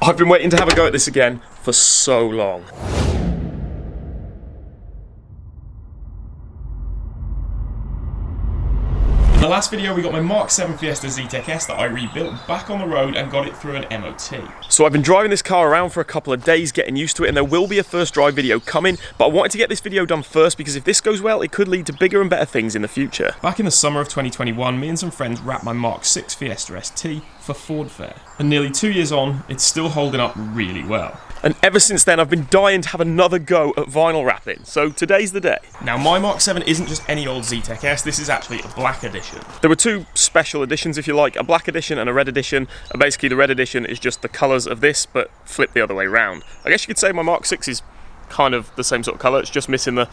I've been waiting to have a go at this again for so long. In the last video we got my MK7 Fiesta Zetec S that I rebuilt back on the road and got it through an MOT. So I've been driving this car around for a couple of days getting used to it, and there will be a first drive video coming, but I wanted to get this video done first because if this goes well it could lead to bigger and better things in the future. Back in the summer of 2021 me and some friends wrapped my MK6 Fiesta ST for Ford Fair, and nearly 2 years on it's still holding up really well. And ever since then I've been dying to have another go at vinyl wrapping, so today's the day. Now my MK7 isn't just any old Zetec S, this is actually a black edition. There were two special editions if you like, a black edition and a red edition, and basically the red edition is just the colours of this but flipped the other way round. I guess you could say my MK6 is kind of the same sort of colour, it's just missing the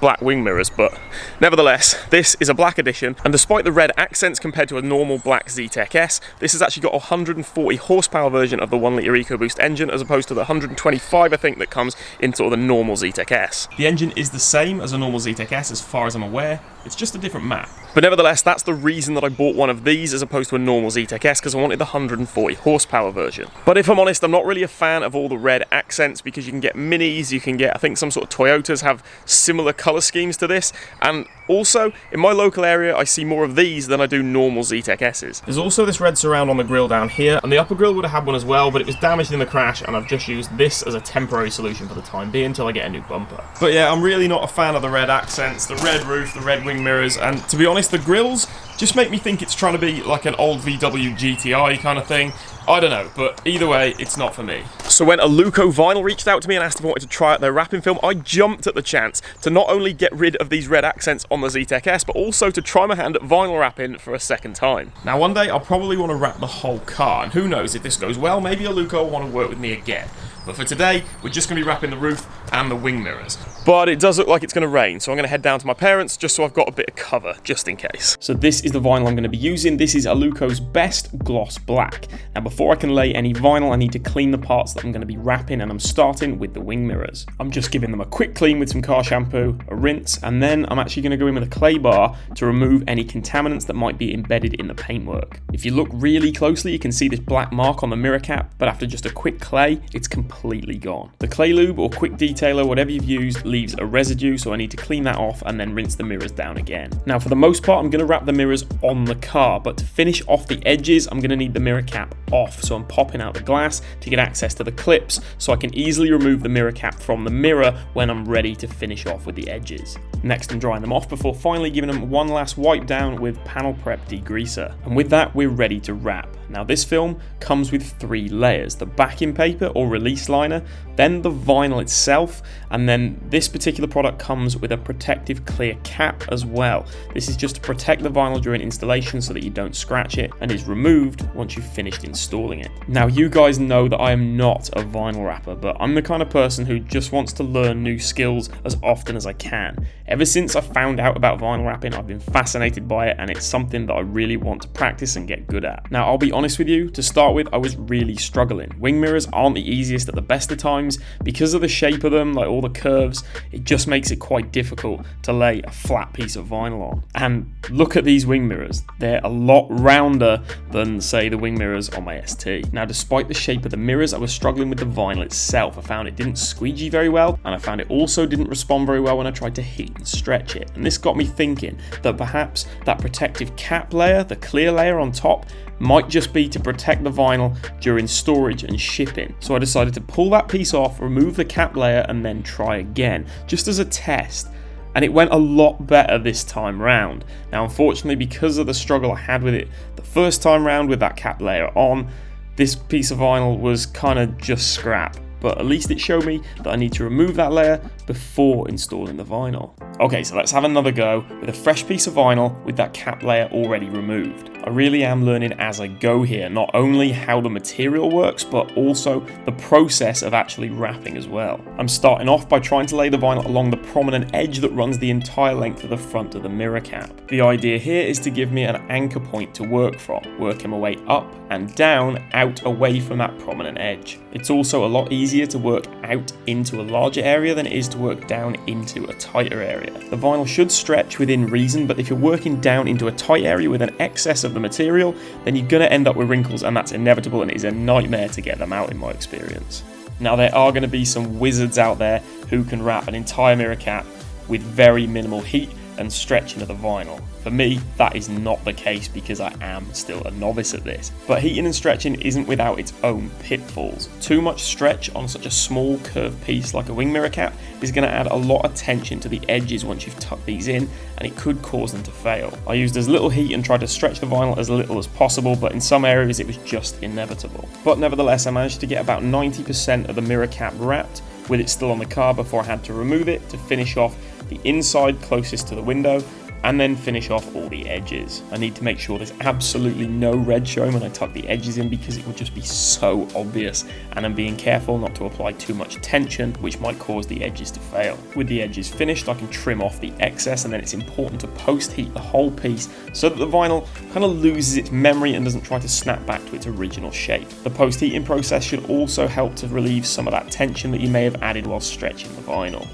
black wing mirrors, but nevertheless this is a black edition, and despite the red accents compared to a normal black Zetec S, this has actually got a 140 horsepower version of the 1 litre EcoBoost engine as opposed to the 125 I think that comes in sort of the normal Zetec S. The engine is the same as a normal Zetec S as far as I'm aware, it's just a different map. But nevertheless that's the reason that I bought one of these as opposed to a normal Zetec S, because I wanted the 140 horsepower version. But if I'm honest, I'm not really a fan of all the red accents because you can get Minis, you can get, I think some sort of Toyotas have similar colour schemes to this, and also in my local area I see more of these than I do normal Zetec S's. There's also this red surround on the grille down here, and the upper grille would have had one as well, but it was damaged in the crash and I've just used this as a temporary solution for the time being until I get a new bumper. But yeah, I'm really not a fan of the red accents, the red roof, the red wing mirrors, and to be honest the grills just make me think it's trying to be like an old VW GTI kind of thing. I don't know, but either way, it's not for me. So when Aluko Vinyl reached out to me and asked if I wanted to try out their wrapping film, I jumped at the chance to not only get rid of these red accents on the Zetec S, but also to try my hand at vinyl wrapping for a second time. Now one day I'll probably want to wrap the whole car, and who knows, if this goes well, maybe Aluko will want to work with me again. But for today, we're just going to be wrapping the roof and the wing mirrors. But it does look like it's going to rain, so I'm going to head down to my parents just so I've got a bit of cover, just in case. So this is the vinyl I'm going to be using. This is Aluko's Best Gloss Black. Now before I can lay any vinyl, I need to clean the parts that I'm going to be wrapping, and I'm starting with the wing mirrors. I'm just giving them a quick clean with some car shampoo, a rinse, and then I'm actually going to go in with a clay bar to remove any contaminants that might be embedded in the paintwork. If you look really closely, you can see this black mark on the mirror cap, but after just a quick clay, it's completely gone. The clay lube or quick detailer, whatever you've used, leaves a residue, so I need to clean that off and then rinse the mirrors down again. Now for the most part I'm going to wrap the mirrors on the car, but to finish off the edges I'm going to need the mirror cap off, so I'm popping out the glass to get access to the clips so I can easily remove the mirror cap from the mirror when I'm ready to finish off with the edges. Next I'm drying them off before finally giving them one last wipe down with Panel Prep degreaser, and with that we're ready to wrap. Now this film comes with 3 layers, the backing paper or release liner, then the vinyl itself, and then this particular product comes with a protective clear cap as well. This is just to protect the vinyl during installation so that you don't scratch it, and is removed once you've finished installing it. Now you guys know that I am not a vinyl wrapper, but I'm the kind of person who just wants to learn new skills as often as I can. Ever since I found out about vinyl wrapping I've been fascinated by it, and it's something that I really want to practice and get good at. Now I'll be honest with you, to start with I was really struggling. Wing mirrors aren't the easiest at the best of times because of the shape of them, like all the curves. It just makes it quite difficult to lay a flat piece of vinyl on. And look at these wing mirrors, they're a lot rounder than say the wing mirrors on my ST. Now despite the shape of the mirrors I was struggling with the vinyl itself. I found it didn't squeegee very well, and I found it also didn't respond very well when I tried to heat and stretch it. And this got me thinking that perhaps that protective cap layer, the clear layer on top, might just be to protect the vinyl during storage and shipping. So I decided to pull that piece off, remove the cap layer, and then try again, just as a test. And it went a lot better this time round. Now unfortunately, because of the struggle I had with it the first time round with that cap layer on, this piece of vinyl was kind of just scrap. But at least it showed me that I need to remove that layer before installing the vinyl. Okay, so let's have another go with a fresh piece of vinyl with that cap layer already removed. I really am learning as I go here, not only how the material works, but also the process of actually wrapping as well. I'm starting off by trying to lay the vinyl along the prominent edge that runs the entire length of the front of the mirror cap. The idea here is to give me an anchor point to work from, working my way up and down, out away from that prominent edge. It's also a lot easier to work out into a larger area than it is to work down into a tighter area. The vinyl should stretch within reason, but if you're working down into a tight area with an excess of the material, then you're going to end up with wrinkles, and that's inevitable, and it is a nightmare to get them out in my experience. Now, there are going to be some wizards out there who can wrap an entire mirror cap with very minimal heat and stretching of the vinyl. For me, that is not the case because I am still a novice at this. But heating and stretching isn't without its own pitfalls. Too much stretch on such a small curved piece like a wing mirror cap is going to add a lot of tension to the edges once you've tucked these in, and it could cause them to fail. I used as little heat and tried to stretch the vinyl as little as possible, but in some areas it was just inevitable. But nevertheless, I managed to get about 90% of the mirror cap wrapped with it still on the car before I had to remove it to finish off the inside closest to the window, and then finish off all the edges. I need to make sure there's absolutely no red showing when I tuck the edges in because it would just be so obvious, and I'm being careful not to apply too much tension which might cause the edges to fail. With the edges finished, I can trim off the excess, and then it's important to post heat the whole piece so that the vinyl kind of loses its memory and doesn't try to snap back to its original shape. The post heating process should also help to relieve some of that tension that you may have added while stretching the vinyl.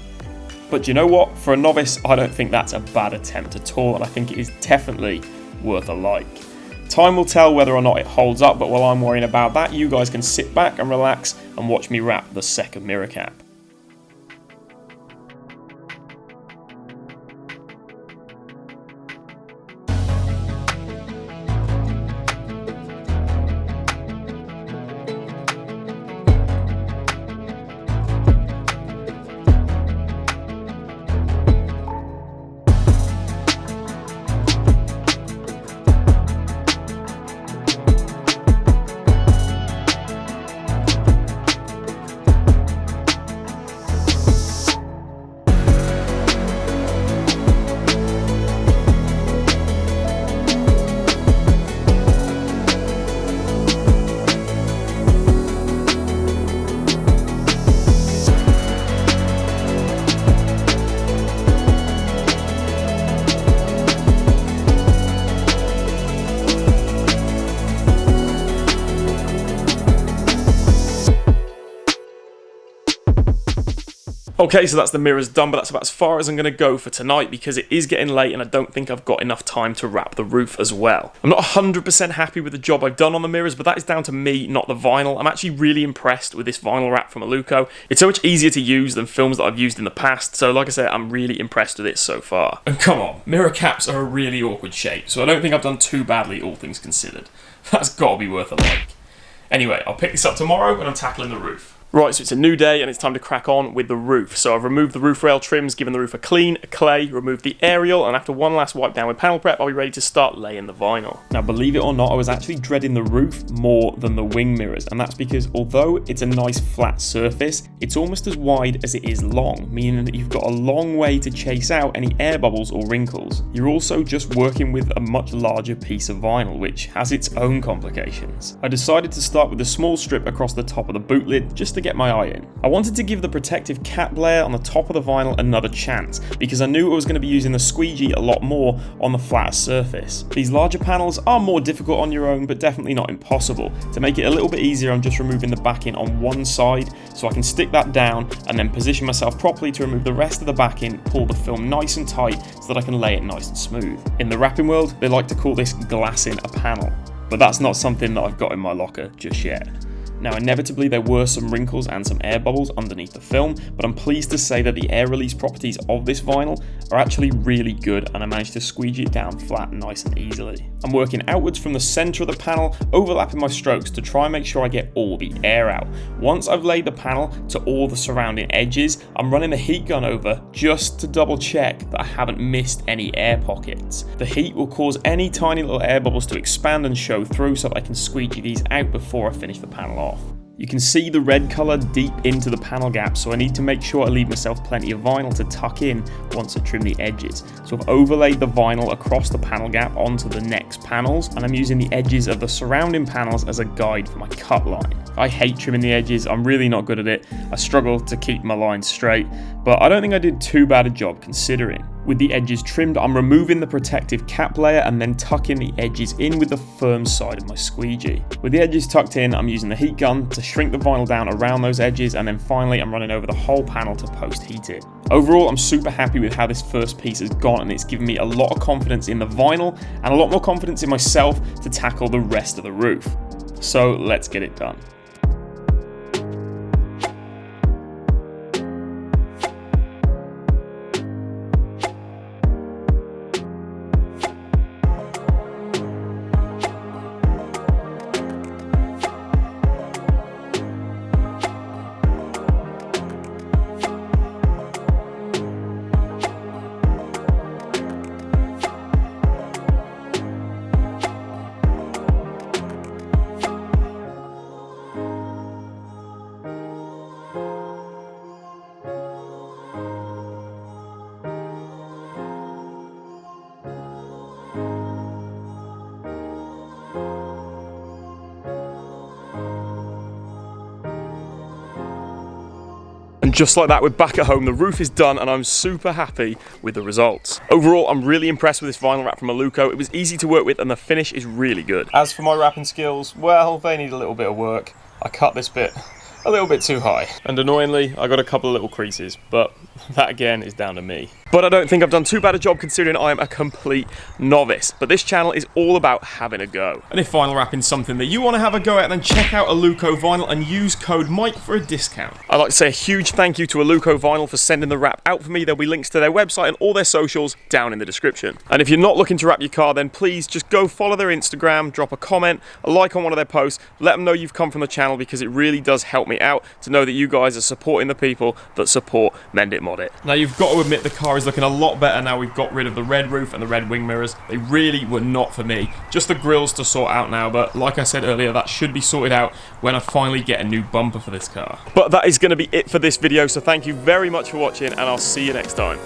But you know what? For a novice, I don't think that's a bad attempt at all, and I think it is definitely worth a like. Time will tell whether or not it holds up, but while I'm worrying about that, you guys can sit back and relax and watch me wrap the second mirror cap. Okay, so that's the mirrors done, but that's about as far as I'm going to go for tonight because it is getting late and I don't think I've got enough time to wrap the roof as well. I'm not 100% happy with the job I've done on the mirrors, but that is down to me, not the vinyl. I'm actually really impressed with this vinyl wrap from Aluko. It's so much easier to use than films that I've used in the past, so like I said, I'm really impressed with it so far. And come on, mirror caps are a really awkward shape, so I don't think I've done too badly, all things considered. That's got to be worth a like. Anyway, I'll pick this up tomorrow when I'm tackling the roof. Right, so it's a new day and it's time to crack on with the roof. So I've removed the roof rail trims, given the roof a clean, a clay, removed the aerial, and after one last wipe down with panel prep, I'll be ready to start laying the vinyl. Now, believe it or not, I was actually dreading the roof more than the wing mirrors, and that's because although it's a nice flat surface, it's almost as wide as it is long, meaning that you've got a long way to chase out any air bubbles or wrinkles. You're also just working with a much larger piece of vinyl, which has its own complications. I decided to start with a small strip across the top of the boot lid just to get my eye in. I wanted to give the protective cap layer on the top of the vinyl another chance because I knew I was going to be using the squeegee a lot more on the flatter surface. These larger panels are more difficult on your own, but definitely not impossible. To make it a little bit easier, I'm just removing the backing on one side so I can stick that down and then position myself properly to remove the rest of the backing, pull the film nice and tight so that I can lay it nice and smooth. In the wrapping world, they like to call this glassing a panel, but that's not something that I've got in my locker just yet. Now, inevitably there were some wrinkles and some air bubbles underneath the film, but I'm pleased to say that the air release properties of this vinyl are actually really good and I managed to squeegee it down flat nice and easily. I'm working outwards from the centre of the panel, overlapping my strokes to try and make sure I get all the air out. Once I've laid the panel to all the surrounding edges, I'm running the heat gun over just to double check that I haven't missed any air pockets. The heat will cause any tiny little air bubbles to expand and show through so that I can squeegee these out before I finish the panel off. You can see the red colour deep into the panel gap, so I need to make sure I leave myself plenty of vinyl to tuck in once I trim the edges. So I've overlaid the vinyl across the panel gap onto the next panels, and I'm using the edges of the surrounding panels as a guide for my cut line. I hate trimming the edges, I'm really not good at it. I struggle to keep my lines straight, but I don't think I did too bad a job considering. With the edges trimmed, I'm removing the protective cap layer and then tucking the edges in with the firm side of my squeegee. With the edges tucked in, I'm using the heat gun to shrink the vinyl down around those edges, and then finally I'm running over the whole panel to post-heat it. Overall, I'm super happy with how this first piece has gone, and it's given me a lot of confidence in the vinyl and a lot more confidence in myself to tackle the rest of the roof. So let's get it done. And just like that, we're back at home, the roof is done, and I'm super happy with the results. Overall, I'm really impressed with this vinyl wrap from Aluko. It was easy to work with and the finish is really good. As for my wrapping skills, well, they need a little bit of work. I cut this bit a little bit too high. And annoyingly, I got a couple of little creases, but that again is down to me. But I don't think I've done too bad a job considering I am a complete novice. But this channel is all about having a go. And if vinyl wrapping is something that you want to have a go at, then check out Aluko Vinyl and use code Mike for a discount. I'd like to say a huge thank you to Aluko Vinyl for sending the wrap out for me. There'll be links to their website and all their socials down in the description. And if you're not looking to wrap your car, then please just go follow their Instagram, drop a comment, a like on one of their posts, let them know you've come from the channel, because it really does help me out to know that you guys are supporting the people that support Mend It Mod It. Now you've got to admit the car is looking a lot better now we've got rid of the red roof and the red wing mirrors. They really were not for me. Just the grills to sort out now, but like I said earlier, that should be sorted out when I finally get a new bumper for this car. But that is going to be it for this video, so thank you very much for watching and I'll see you next time.